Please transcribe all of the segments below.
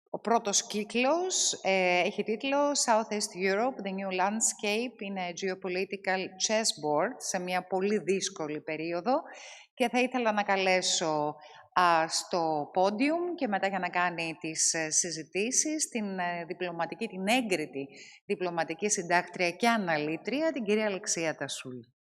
Ο πρώτος κύκλος έχει τίτλο Southeast Europe, the New Landscape in a Geopolitical Chessboard, σε μια πολύ δύσκολη περίοδο, και θα ήθελα να καλέσω στο πόντιουμ και μετά για να κάνει τις συζητήσεις την έγκριτη διπλωματική συντάκτρια και αναλήτρια, την κυρία Αλεξία Τασούλη.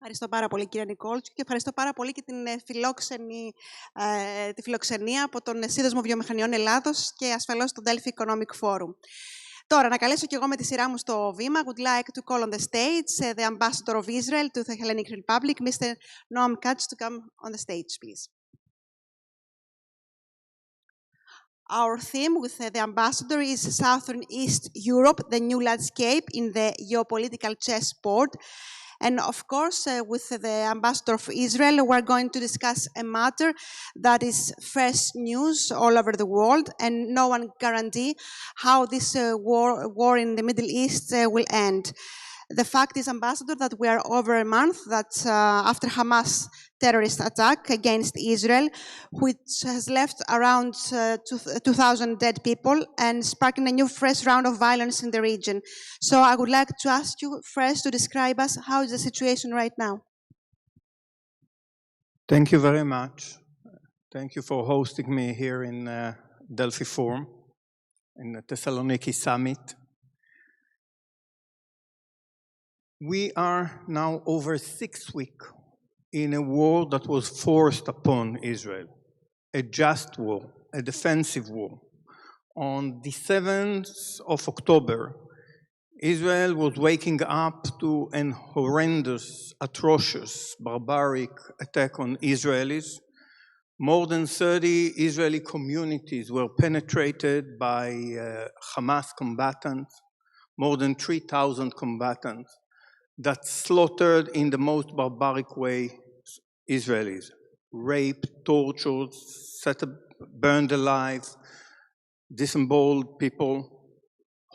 Ευχαριστώ πάρα πολύ, κύριε Νικόλτσου, και ευχαριστώ πάρα πολύ και τη φιλοξενία από τον Σύνδεσμο Βιομηχανιών Ελλάδος και ασφαλώς τον Delphi Economic Forum. Τώρα, να καλέσω και εγώ με τη σειρά μου στο βήμα. Would like to call on the stage the Ambassador of Israel to the Hellenic Republic, Mr. Noam Katz, to come on the stage, please. Our theme with the Ambassador is Southern East Europe, the new landscape in the geopolitical chessboard. And of course, with the Ambassador of Israel, we're going to discuss a matter that is fresh news all over the world, and no one guarantees how this war in the Middle East will end. The fact is, Ambassador, that we are over a month that after Hamas terrorist attack against Israel, which has left around 2,000 dead people and sparking a new fresh round of violence in the region. So I would like to ask you first to describe us how is the situation right now. Thank you very much. Thank you for hosting me here in Delphi Forum, in the Thessaloniki Summit. We are now over 6 weeks in a war that was forced upon Israel, a just war, a defensive war. On the 7th of October, Israel was waking up to an horrendous, atrocious, barbaric attack on Israelis. More than 30 Israeli communities were penetrated by Hamas combatants, more than 3,000 combatants that slaughtered in the most barbaric way Israelis, raped, tortured, burned alive, disemboweled people,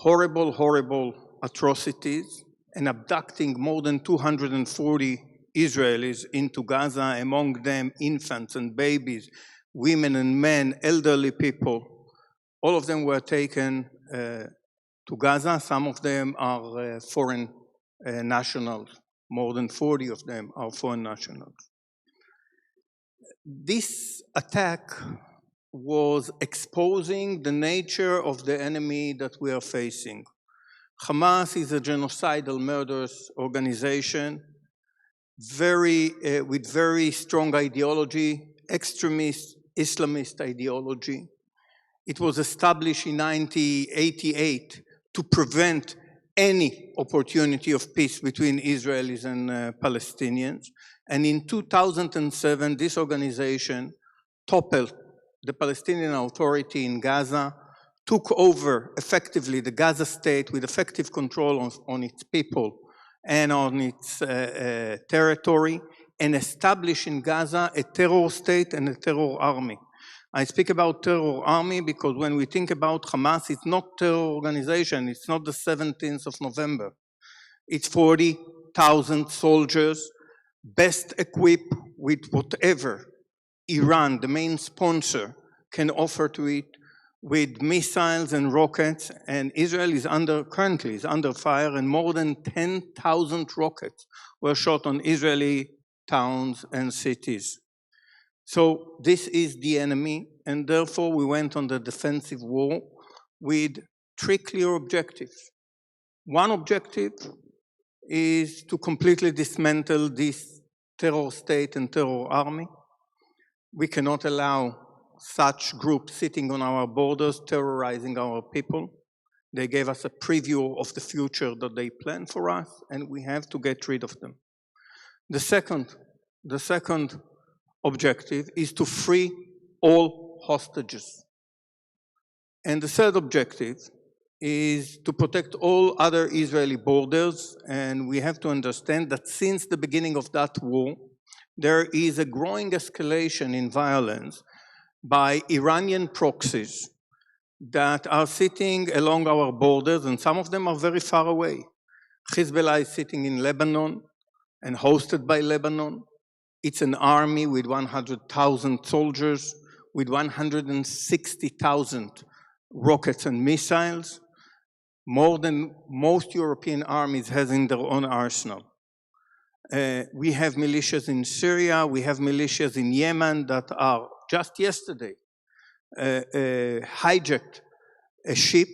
horrible, horrible atrocities, and abducting more than 240 Israelis into Gaza, among them infants and babies, women and men, elderly people. All of them were taken to Gaza. Some of them are foreign nationals. More than 40 of them are foreign nationals. This attack was exposing the nature of the enemy that we are facing. Hamas is a genocidal murderous organization, with very strong ideology, extremist Islamist ideology. It was established in 1988 to prevent any opportunity of peace between Israelis and Palestinians. And in 2007, this organization toppled the Palestinian Authority in Gaza, took over effectively the Gaza state with effective control on its people and on its territory, and established in Gaza a terror state and a terror army. I speak about terror army because when we think about Hamas, it's not terror organization, it's not the 17th of November. It's 40,000 soldiers, best equipped with whatever Iran, the main sponsor, can offer to it, with missiles and rockets, and Israel is currently under fire, and more than 10,000 rockets were shot on Israeli towns and cities. So this is the enemy, and therefore we went on the defensive war with 3 clear objectives. One objective is to completely dismantle this terror state and terror army. We cannot allow such groups sitting on our borders, terrorizing our people. They gave us a preview of the future that they plan for us, and we have to get rid of them. The second objective is to free all hostages. And the third objective is to protect all other Israeli borders, and we have to understand that since the beginning of that war, there is a growing escalation in violence by Iranian proxies that are sitting along our borders, and some of them are very far away. Hezbollah is sitting in Lebanon and hosted by Lebanon. It's an army with 100,000 soldiers, with 160,000 rockets and missiles, more than most European armies has in their own arsenal. We have militias in Syria, we have militias in Yemen that are, just yesterday, hijacked a ship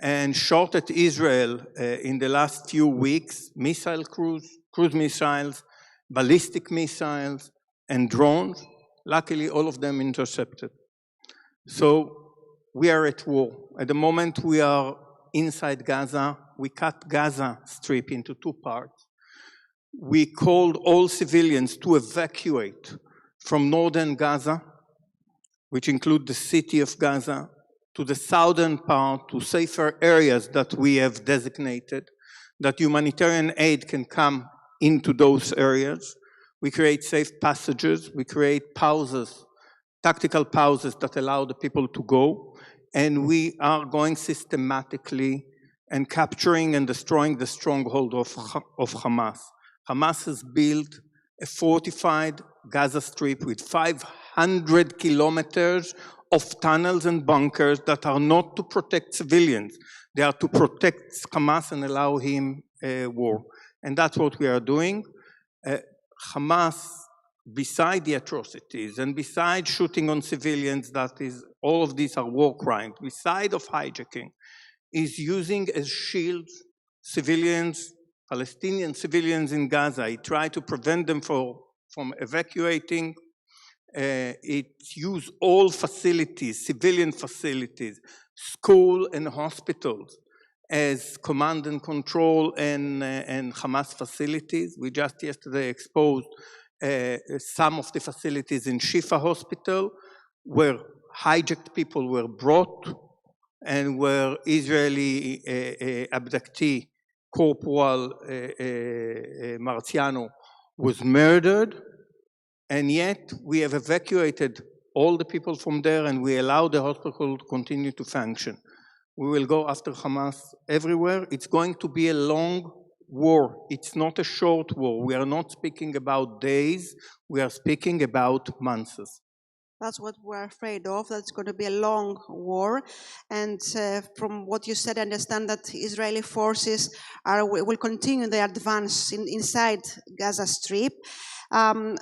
and shot at Israel in the last few weeks, cruise missiles, ballistic missiles, and drones. Luckily, all of them intercepted. So we are at war. At the moment, we are inside Gaza. We cut Gaza Strip into two parts. We called all civilians to evacuate from northern Gaza, which include the city of Gaza, to the southern part, to safer areas that we have designated, that humanitarian aid can come into those areas. We create safe passages, we create pauses, tactical pauses that allow the people to go, and we are going systematically and capturing and destroying the stronghold of Hamas. Hamas has built a fortified Gaza Strip with 500 kilometers of tunnels and bunkers that are not to protect civilians. They are to protect Hamas and allow him war. And that's what we are doing. Hamas, beside the atrocities and beside shooting on civilians, that is, all of these are war crimes, beside of hijacking, is using as shields civilians, Palestinian civilians in Gaza. It tried to prevent them from evacuating. It used all facilities, civilian facilities, school and hospitals as command and control and Hamas facilities. We just yesterday exposed some of the facilities in Shifa Hospital where hijacked people were brought and where Israeli abductee Corporal Marciano was murdered, and yet we have evacuated all the people from there and we allow the hospital to continue to function. We will go after Hamas everywhere. It's going to be a long war. It's not a short war. We are not speaking about days. We are speaking about months. That's what we're afraid of. That's going to be a long war. And from what you said, I understand that Israeli forces will continue their advance inside Gaza Strip.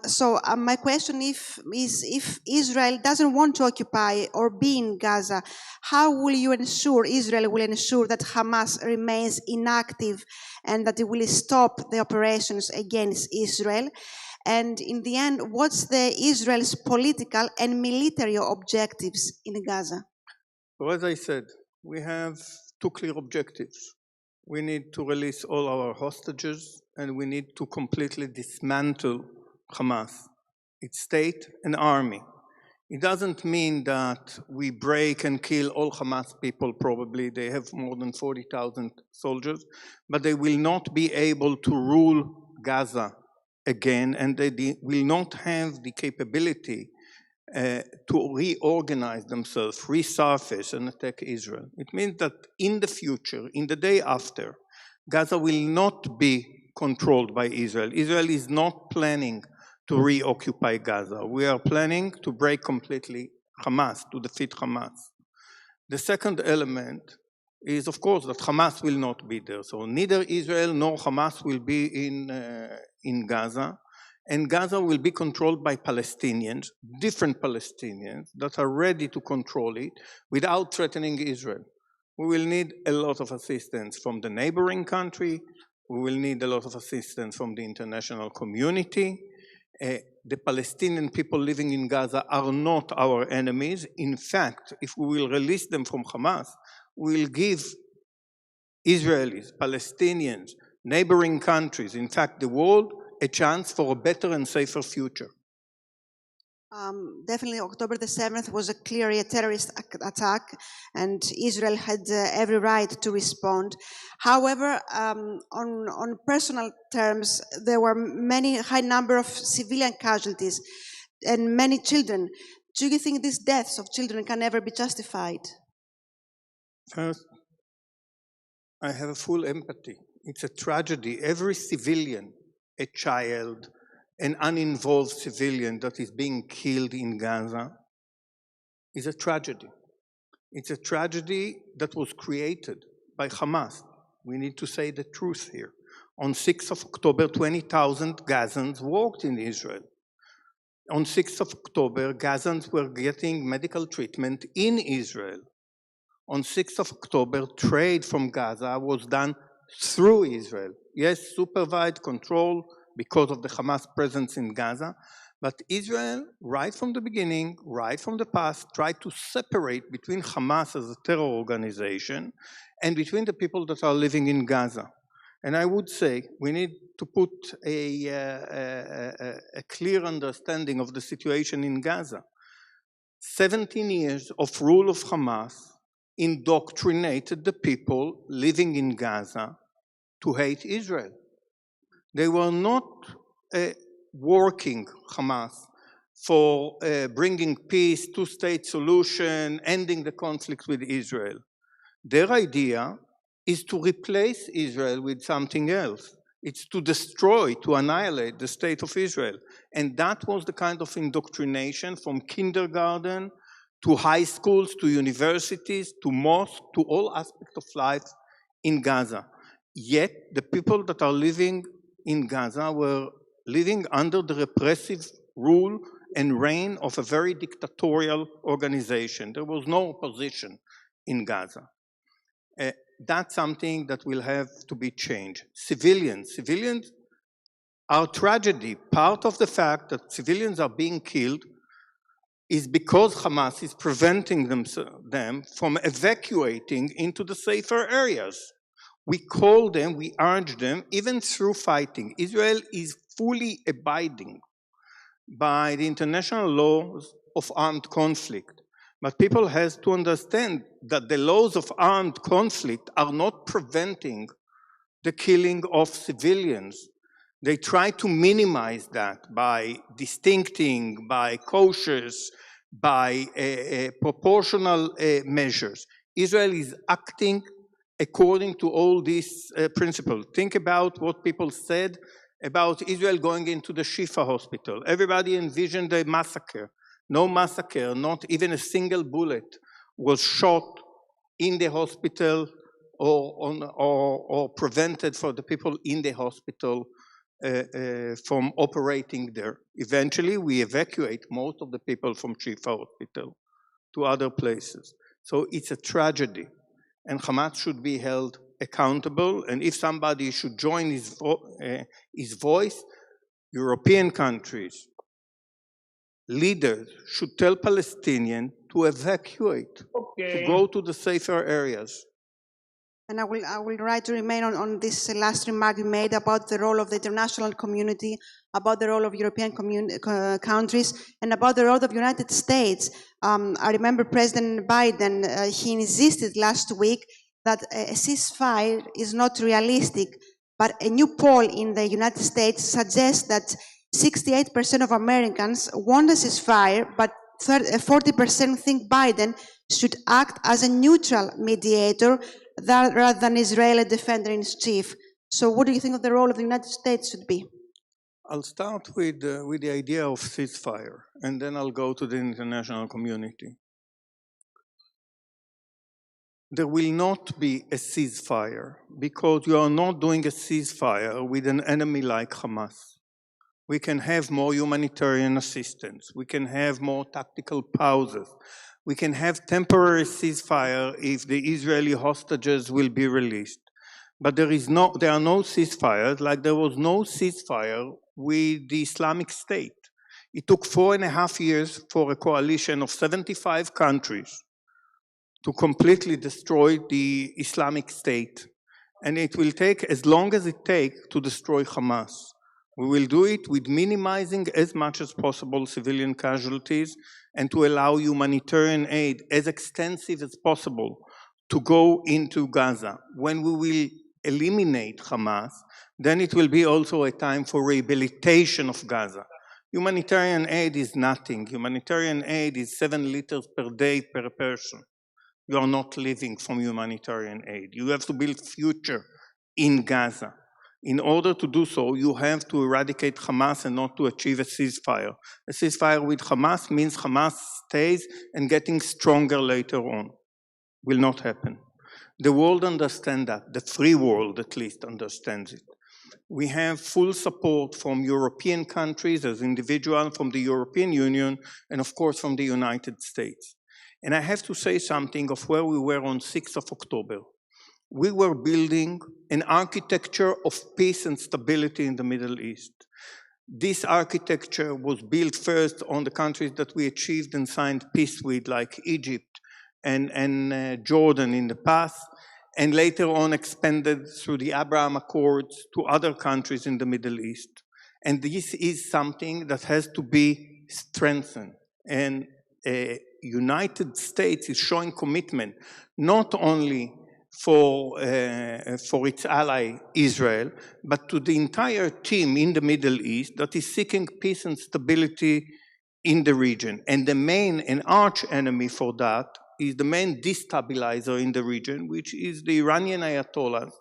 So my question is if Israel doesn't want to occupy or be in Gaza, how will you ensure, Israel will ensure that Hamas remains inactive and that it will stop the operations against Israel? And in the end, what's the Israel's political and military objectives in Gaza? So as I said, we have two clear objectives. We need to release all our hostages and we need to completely dismantle Hamas, its state and army. It doesn't mean that we break and kill all Hamas people, probably. They have more than 40,000 soldiers, but they will not be able to rule Gaza again, and they will not have the capability to reorganize themselves, resurface, and attack Israel. It means that in the future, in the day after, Gaza will not be controlled by Israel. Israel is not planning to reoccupy Gaza. We are planning to break completely Hamas, to defeat Hamas. The second element is, of course, that Hamas will not be there. So neither Israel nor Hamas will be in Gaza, and Gaza will be controlled by Palestinians, different Palestinians that are ready to control it without threatening Israel. We will need a lot of assistance from the neighboring country. We will need a lot of assistance from the international community. The Palestinian people living in Gaza are not our enemies. In fact, if we will release them from Hamas, we will give Israelis, Palestinians, neighboring countries, in fact the world, a chance for a better and safer future. Definitely October the 7th was clearly a terrorist attack and Israel had every right to respond. However, on personal terms, there were high number of civilian casualties and many children. Do you think these deaths of children can ever be justified? First, I have a full empathy. It's a tragedy. Every civilian, a child, an uninvolved civilian that is being killed in Gaza is a tragedy. It's a tragedy that was created by Hamas. We need to say the truth here. On 6th of October, 20,000 Gazans walked in Israel. On 6th of October, Gazans were getting medical treatment in Israel. On 6th of October, trade from Gaza was done through Israel. Yes, supervised, controlled because of the Hamas presence in Gaza, but Israel, right from the beginning, right from the past, tried to separate between Hamas as a terror organization and between the people that are living in Gaza. And I would say we need to put a clear understanding of the situation in Gaza. 17 years of rule of Hamas indoctrinated the people living in Gaza to hate Israel. They were not working, Hamas, for bringing peace, two-state solution, ending the conflict with Israel. Their idea is to replace Israel with something else. It's to destroy, to annihilate the state of Israel. And that was the kind of indoctrination from kindergarten to high schools, to universities, to mosques, to all aspects of life in Gaza. Yet the people that are living in Gaza were living under the repressive rule and reign of a very dictatorial organization. There was no opposition in Gaza. That's something that will have to be changed. Civilians are tragedy. Part of the fact that civilians are being killed is because Hamas is preventing them from evacuating into the safer areas. We call them, we urge them, even through fighting. Israel is fully abiding by the international laws of armed conflict. But people have to understand that the laws of armed conflict are not preventing the killing of civilians. They try to minimize that by distincting, by cautious, by proportional measures. Israel is acting according to all these principles. Think about what people said about Israel going into the Shifa hospital. Everybody envisioned a massacre. No massacre, not even a single bullet was shot in the hospital or prevented for the people in the hospital from operating there. Eventually, we evacuate most of the people from Shifa hospital to other places. So it's a tragedy, and Hamas should be held accountable. And if somebody should join his voice, European countries, leaders should tell Palestinians to evacuate, to go to the safer areas. And I will try to remain on this last remark you made about the role of the international community, about the role of European countries, and about the role of the United States. I remember President Biden, he insisted last week that a ceasefire is not realistic, but a new poll in the United States suggests that 68% of Americans want a ceasefire, but 40% think Biden should act as a neutral mediator rather than Israeli defender-in-chief. So what do you think of the role of the United States should be? I'll start with the idea of ceasefire, and then I'll go to the international community. There will not be a ceasefire because you are not doing a ceasefire with an enemy like Hamas. We can have more humanitarian assistance. We can have more tactical pauses. We can have temporary ceasefire if the Israeli hostages will be released. But there are no ceasefires, like there was no ceasefire with the Islamic State. It took 4.5 years for a coalition of 75 countries to completely destroy the Islamic State. And it will take as long as it takes to destroy Hamas. We will do it with minimizing as much as possible civilian casualties and to allow humanitarian aid as extensive as possible to go into Gaza. When we will eliminate Hamas, then it will be also a time for rehabilitation of Gaza. Humanitarian aid is nothing. Humanitarian aid is 7 liters per day per person. you are not living from humanitarian aid. You have to build future in Gaza. In order to do so, you have to eradicate Hamas and not to achieve a ceasefire. A ceasefire with Hamas means Hamas stays and getting stronger later on. Will not happen. The world understands that. The free world, at least, understands it. We have full support from European countries as individuals, from the European Union, and of course from the United States. And I have to say something of where we were on 6th of October. We were building an architecture of peace and stability in the Middle East. This architecture was built first on the countries that we achieved and signed peace with, like Egypt and Jordan in the past, and later on expanded through the Abraham Accords to other countries in the Middle East. And this is something that has to be strengthened. And United States is showing commitment not only for its ally Israel, but to the entire team in the Middle East that is seeking peace and stability in the region. And the main and arch enemy for that is the main destabilizer in the region, which is the Iranian Ayatollahs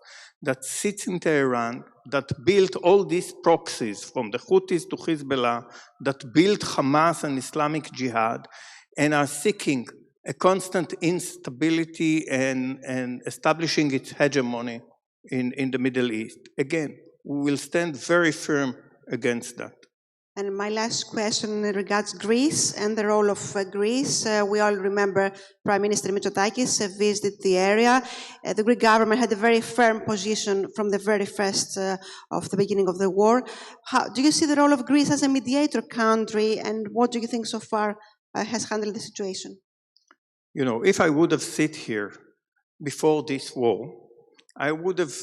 that sits in Tehran, that built all these proxies from the Houthis to Hezbollah, that built Hamas and Islamic Jihad, and are seeking a constant instability and establishing its hegemony in the Middle East. Again, we will stand very firm against that. And my last question regards Greece and the role of Greece. We all remember Prime Minister Mitsotakis visited the area. The Greek government had a very firm position from the very first of the beginning of the war. How do you see the role of Greece as a mediator country, and what do you think so far has handled the situation? You know, if I would have sit here before this war, I would have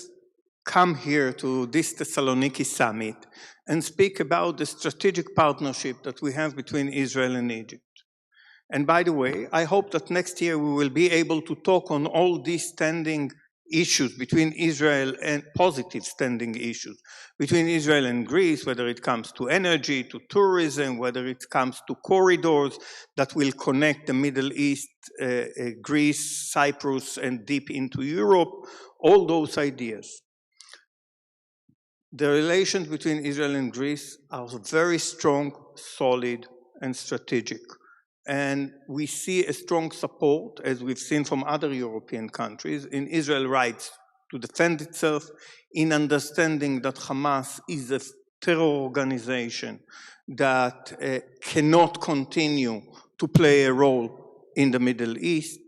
come here to this Thessaloniki summit and speak about the strategic partnership that we have between Israel and Egypt. And by the way, I hope that next year we will be able to talk on all these standing issues between Israel and positive standing issues between Israel and Greece, whether it comes to energy, to tourism, whether it comes to corridors that will connect the Middle East, Greece, Cyprus, and deep into Europe, all those ideas. The relations between Israel and Greece are very strong, solid, and strategic. And we see a strong support, as we've seen from other European countries, in Israel's rights to defend itself, in understanding that Hamas is a terror organization that cannot continue to play a role in the Middle East.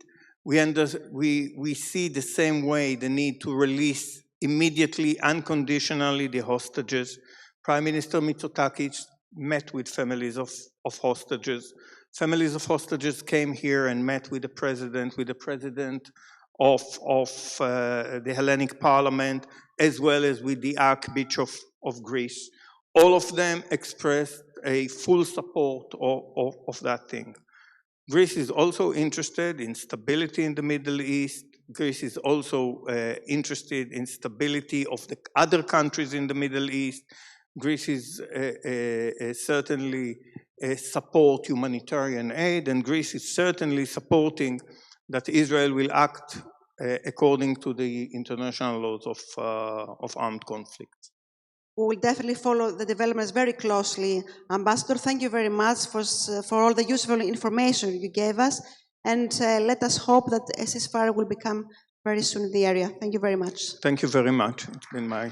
We see the same way the need to release immediately, unconditionally, the hostages. Prime Minister Mitsotakis met with families of hostages. Families of hostages came here and met with the president of the Hellenic Parliament, as well as with the Archbishop of Greece. All of them expressed a full support of that thing. Greece is also interested in stability in the Middle East. Greece is also interested in stability of the other countries in the Middle East. Greece is certainly support humanitarian aid, and Greece is certainly supporting that Israel will act according to the international laws of armed conflict. We will definitely follow the developments very closely. Ambassador, thank you very much for all the useful information you gave us, and let us hope that a ceasefire will become very soon in the area. Thank you very much. Thank you very much. It's been my